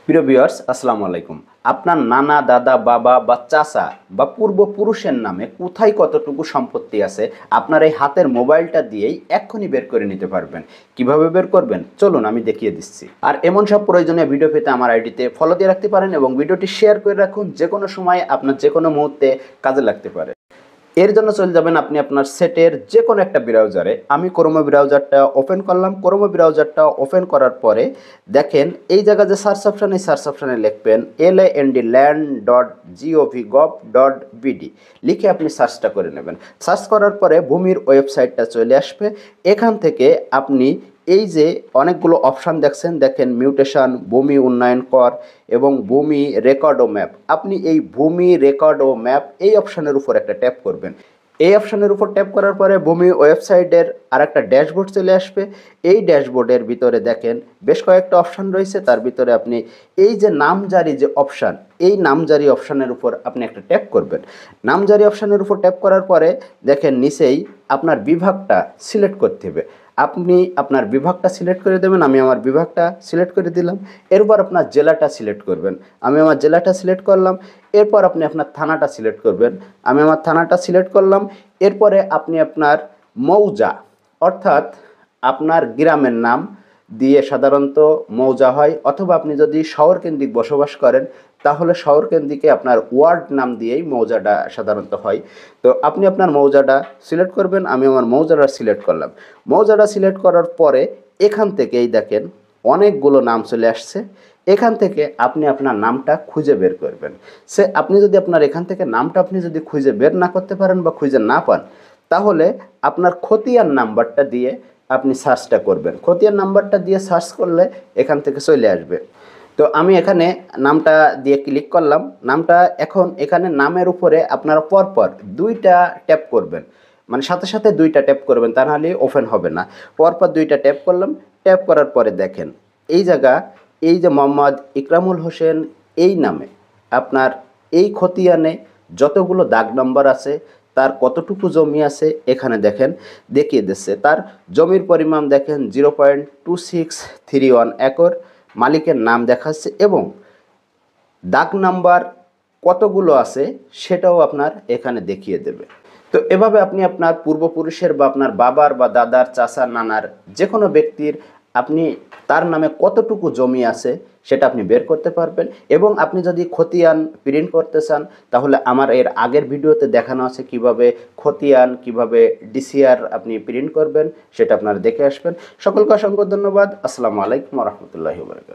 প্রিয় ভিউয়ার্স, আসসালামু আলাইকুম। আপনার নানা, দাদা, বাবা বা চাচা বা পূর্বপুরুষের নামে কোথায় কতটুকু সম্পত্তি আছে আপনার এই হাতের মোবাইলটা দিয়েই এক্ষুনি বের করে নিতে পারবেন। কিভাবে বের করবেন চলুন আমি দেখিয়ে দিচ্ছি। আর এমন সব প্রয়োজনীয় ভিডিও পেতে আমার আইডিতে ফলো দিয়ে রাখতে পারেন এবং ভিডিওটি শেয়ার করে রাখুন, যে কোনো সময় আপনার যে কোনো মুহূর্তে কাজে লাগতে পারে। এর জন্য চলে যাবেন আপনি আপনার সেটের যে কোনো একটা ব্রাউজারে। আমি ক্রোম ব্রাউজারটা ওপেন করলাম। ক্রোম ব্রাউজারটা ওপেন করার পরে দেখেন এই জায়গায় যে সার্চ অপশান, এই সার্চ অপশানে লিখবেন land.gov.bd লিখে আপনি সার্চটা করে নেবেন। সার্চ করার পরে ভূমির ওয়েবসাইটটা চলে আসবে। এখান থেকে আপনি এই যে অনেকগুলো অপশান দেখছেন, দেখেন মিউটেশন, ভূমি উন্নয়ন কর এবং ভূমি রেকর্ড ও ম্যাপ। আপনি এই ভূমি রেকর্ড ও ম্যাপ এই অপশানের উপর একটা ট্যাপ করবেন। এই অপশানের উপর ট্যাপ করার পরে ভূমি ওয়েবসাইটের আর একটা ড্যাশবোর্ড চলে আসবে। এই ড্যাশবোর্ডের ভিতরে দেখেন বেশ কয়েকটা অপশান রয়েছে। তার ভিতরে আপনি এই যে নামজারি যে অপশান, এই নামজারি অপশানের উপর আপনি একটা ট্যাপ করবেন। নামজারি অপশানের উপর ট্যাপ করার পরে দেখেন নিচেই আপনার বিভাগটা সিলেক্ট করতে হবে। আপনি আপনার বিভাগটা সিলেক্ট করে দেবেন। আমি আমার বিভাগটা সিলেক্ট করে দিলাম। এরপর আপনার জেলাটা সিলেক্ট করবেন। আমি আমার জেলাটা সিলেক্ট করলাম। এরপর আপনি আপনার থানাটা সিলেক্ট করবেন। আমি আমার থানাটা সিলেক্ট করলাম। এরপরে আপনি আপনার মৌজা, অর্থাৎ আপনার গ্রামের নাম দিয়ে সাধারণত মৌজা হয়, অথবা আপনি যদি শহর কেন্দ্রিক বসবাস করেন তাহলে শহর কেন্দ্রিকে আপনার ওয়ার্ড নাম দিয়েই মৌজাটা সাধারণত হয়। তো আপনি আপনার মৌজাটা সিলেক্ট করবেন। আমি আমার মৌজাটা সিলেক্ট করলাম। মৌজাটা সিলেক্ট করার পরে এখান থেকেই দেখেন অনেকগুলো নাম চলে আসছে। এখান থেকে আপনি আপনার নামটা খুঁজে বের করবেন। আপনি যদি আপনার এখান থেকে নামটা আপনি যদি খুঁজে বের না করতে পারেন বা খুঁজে না পান, তাহলে আপনার খতিয়ান নাম্বারটা দিয়ে আপনি সার্চটা করবেন। খতিয়ান নাম্বারটা দিয়ে সার্চ করলে এখান থেকে চলে আসবে। তো আমি এখানে নামটা দিয়ে ক্লিক করলাম। নামটা এখন এখানে নামের উপরে আপনারা পরপর দুইটা ট্যাপ করবেন, মানে সাথে সাথে দুইটা ট্যাপ করবেন, তা নাহলে ওপেন হবে না। পরপর দুইটা ট্যাপ করলাম। ট্যাপ করার পরে দেখেন এই জায়গা, এই যে মোহাম্মদ ইকরামুল হোসেন এই নামে আপনার এই খতিয়ানে যতগুলো দাগ নম্বর আছে, তার কতটুকু জমি আছে এখানে দেখেন দেখিয়ে দিচ্ছে। তার জমির পরিমাণ দেখেন 0.2631 একর। মালিকের নাম দেখাচ্ছে এবং দাগ নাম্বার কতগুলো আছে সেটাও আপনার এখানে দেখিয়ে দেবে। তো এভাবে আপনি আপনার পূর্বপুরুষের বা আপনার বাবার বা দাদার, চাচার, নানার যে কোনো ব্যক্তির আপনি তার নামে কতটুকু জমি আছে সেটা আপনি বের করতে পারবেন। এবং আপনি যদি খতিয়ান প্রিন্ট করতে চান তাহলে আমার এর আগের ভিডিওতে দেখানো আছে কিভাবে খতিয়ান, কিভাবে ডিসিআর আপনি প্রিন্ট করবেন, সেটা আপনারা দেখে আসবেন। সকলকে অসংখ্য ধন্যবাদ। আসসালামু আলাইকুম ওয়া রাহমাতুল্লাহি ওয়া বারাকাতুহু।